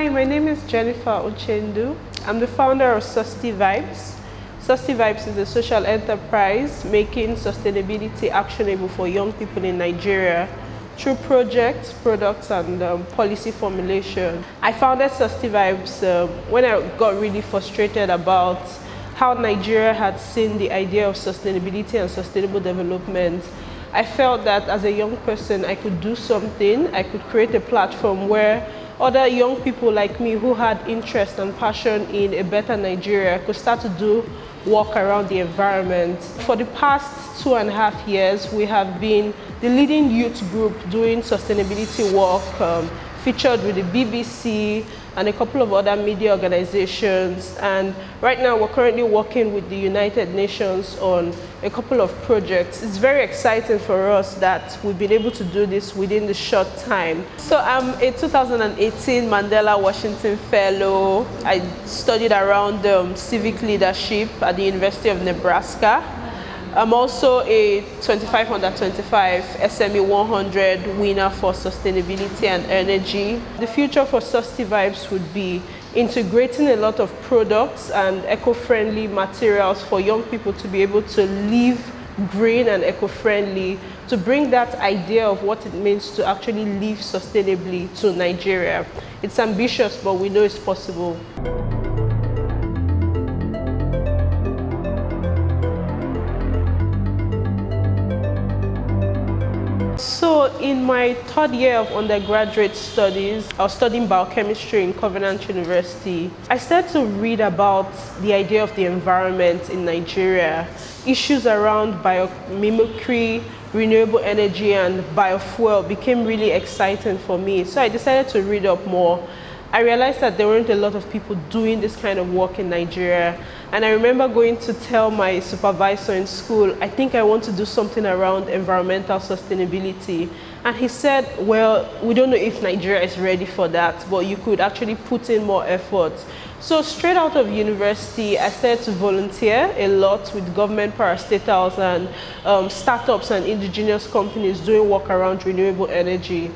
Hi, my name is Jennifer Uchendu. I'm the founder of Susty Vibes. Susty Vibes is a social enterprise making sustainability actionable for young people in Nigeria through projects, products, and policy formulation. I founded Susty Vibes when I got really frustrated about how Nigeria had seen the idea of sustainability and sustainable development. I felt that as a young person, I could do something. I could create a platform where other young people like me who had interest and passion in a better Nigeria could start to do work around the environment. For the past 2.5 years, we have been the leading youth group doing sustainability work, featured with the BBC and a couple of other media organizations. And right now we're currently working with the United Nations on a couple of projects. It's very exciting for us that we've been able to do this within the short time. So I'm a 2018 Mandela Washington Fellow. I studied around civic leadership at the University of Nebraska. I'm also a 25 under 25 SME 100 winner for sustainability and energy. The future for Susty Vibes would be integrating a lot of products and eco-friendly materials for young people to be able to live green and eco-friendly, to bring that idea of what it means to actually live sustainably to Nigeria. It's ambitious, but we know it's possible. So in my third year of undergraduate studies, I was studying biochemistry in Covenant University. I started to read about the idea of the environment in Nigeria, issues around biomimicry, renewable energy, and biofuel became really exciting for me. So I decided to read up more. I realized that there weren't a lot of people doing this kind of work in Nigeria. And I remember going to tell my supervisor in school, I think I want to do something around environmental sustainability. And he said, well, we don't know if Nigeria is ready for that, but you could actually put in more effort. So straight out of university, I started to volunteer a lot with government parastatals and startups and indigenous companies doing work around renewable energy.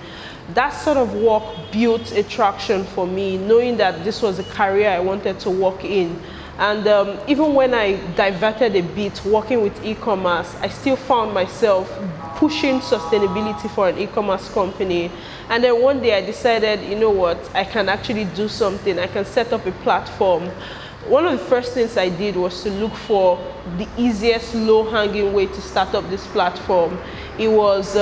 That sort of work built a traction for me, knowing that this was a career I wanted to work in. And even when I diverted a bit working with e-commerce, I still found myself pushing sustainability for an e-commerce company. And then one day I decided, you know what, I can actually do something. I can set up a platform. One of the first things I did was to look for the easiest low-hanging way to start up this platform. It was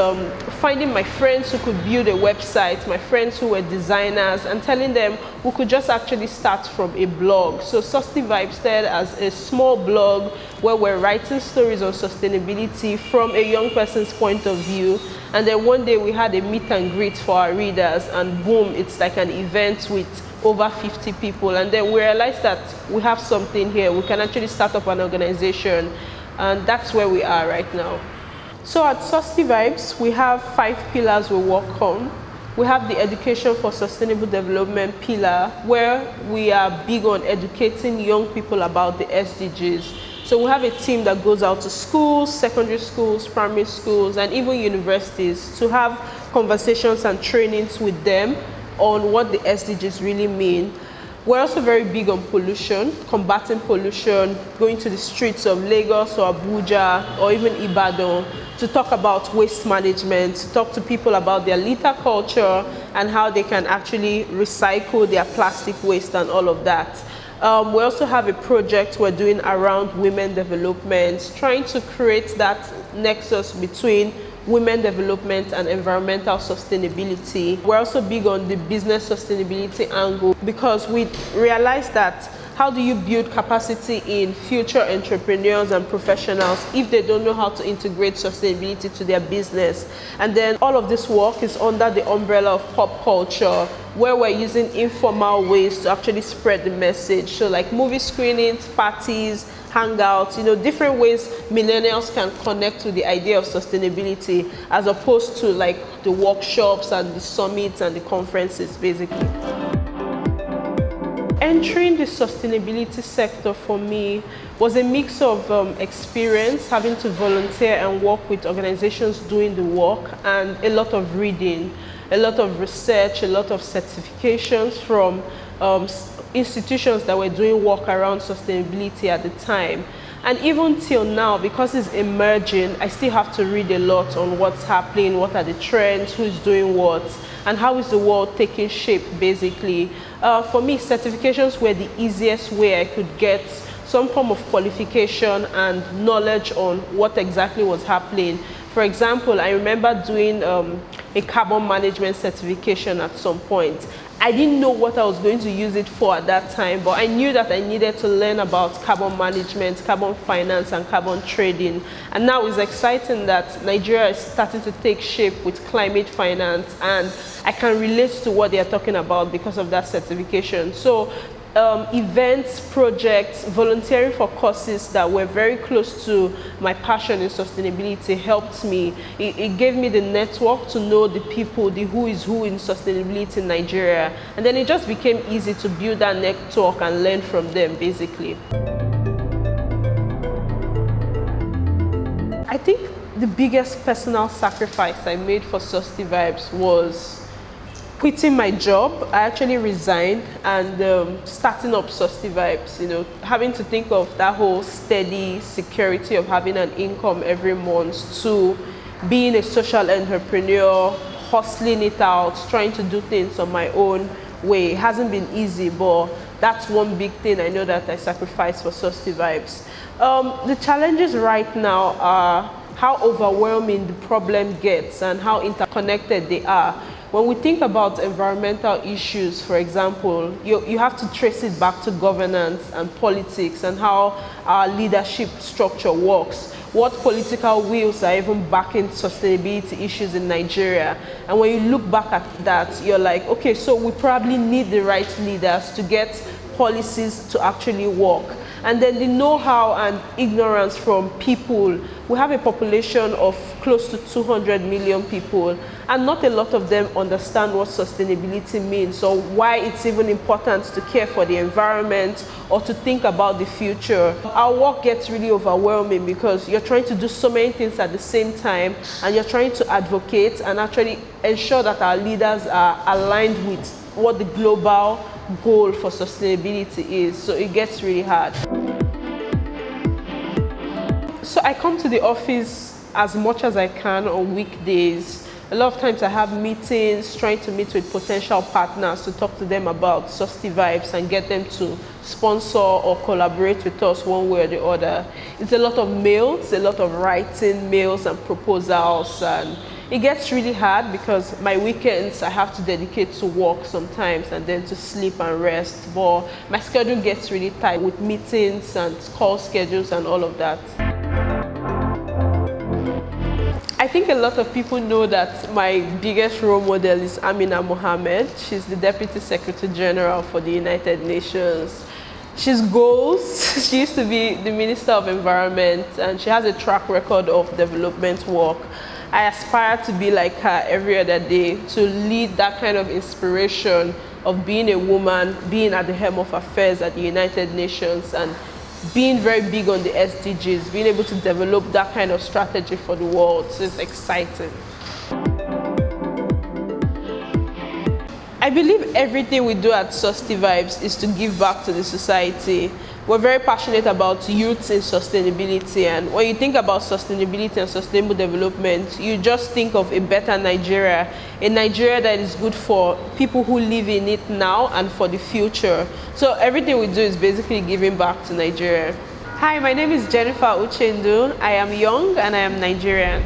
finding my friends who could build a website, my friends who were designers, and telling them we could just actually start from a blog. So Susty Vibes started as a small blog where we're writing stories on sustainability from a young person's point of view. And then one day we had a meet and greet for our readers, and boom, it's like an event with over 50 people. And then we realized that we have something here. We can actually start up an organization, and that's where we are right now. So at Susty Vibes, we have 5 pillars we work on. We have the education for sustainable development pillar, where we are big on educating young people about the SDGs. So we have a team that goes out to schools, secondary schools, primary schools, and even universities to have conversations and trainings with them on what the SDGs really mean. We're also very big on pollution, combating pollution, going to the streets of Lagos or Abuja or even Ibadan to talk about waste management, to talk to people about their litter culture and how they can actually recycle their plastic waste and all of that. We also have a project we're doing around women development, trying to create that nexus between women development and environmental sustainability. We're also big on the business sustainability angle because we realize that how do you build capacity in future entrepreneurs and professionals if they don't know how to integrate sustainability to their business? And then all of this work is under the umbrella of pop culture, where we're using informal ways to actually spread the message. So like movie screenings, parties, hangouts, different ways millennials can connect to the idea of sustainability as opposed to like the workshops and the summits and the conferences, basically. Entering the sustainability sector for me was a mix of experience, having to volunteer and work with organizations doing the work, and a lot of reading. a lot of research, a lot of certifications from institutions that were doing work around sustainability at the time. And even till now, because it's emerging, I still have to read a lot on what's happening, what are the trends, who's doing what, and how is the world taking shape, basically. For me, certifications were the easiest way I could get some form of qualification and knowledge on what exactly was happening. For example, I remember doing a carbon management certification at some point. I didn't know what I was going to use it for at that time, but I knew that I needed to learn about carbon management, carbon finance, and carbon trading. And now it's exciting that Nigeria is starting to take shape with climate finance, and I can relate to what they are talking about because of that certification. So events, projects, volunteering for causes that were very close to my passion in sustainability helped me. It gave me the network to know the people, the who is who in sustainability in Nigeria. And then it just became easy to build that network and learn from them, basically. I think the biggest personal sacrifice I made for Susty Vibes was quitting my job. I actually resigned and starting up Susty Vibes, having to think of that whole steady security of having an income every month to being a social entrepreneur, hustling it out, trying to do things on my own way. It hasn't been easy, but that's one big thing I know that I sacrificed for Susty Vibes. The challenges right now are how overwhelming the problem gets and how interconnected they are. When we think about environmental issues, for example, you have to trace it back to governance and politics and how our leadership structure works. What political wheels are even backing sustainability issues in Nigeria? And when you look back at that, you're like, okay, so we probably need the right leaders to get policies to actually work. And then the know-how and ignorance from people. We have a population of close to 200 million people, and not a lot of them understand what sustainability means or why it's even important to care for the environment or to think about the future. Our work gets really overwhelming because you're trying to do so many things at the same time, and you're trying to advocate and actually ensure that our leaders are aligned with what the global goal for sustainability is. So it gets really hard. So I come to the office as much as I can on weekdays. A lot of times I have meetings, trying to meet with potential partners to talk to them about Susty Vibes and get them to sponsor or collaborate with us one way or the other. It's a lot of mails, a lot of writing mails and proposals, and it gets really hard because my weekends I have to dedicate to work sometimes and then to sleep and rest. But my schedule gets really tight with meetings and call schedules and all of that. I think a lot of people know that my biggest role model is Amina Mohammed. She's the Deputy Secretary General for the United Nations. She's goals. She used to be the Minister of Environment, and she has a track record of development work. I aspire to be like her every other day, to lead that kind of inspiration of being a woman, being at the helm of affairs at the United Nations, and being very big on the SDGs, being able to develop that kind of strategy for the world. So it's exciting. I believe everything we do at Susty Vibes is to give back to the society. We're very passionate about youth in sustainability, and when you think about sustainability and sustainable development, you just think of a better Nigeria, a Nigeria that is good for people who live in it now and for the future. So everything we do is basically giving back to Nigeria. Hi, my name is Jennifer Uchendu. I am young and I am Nigerian.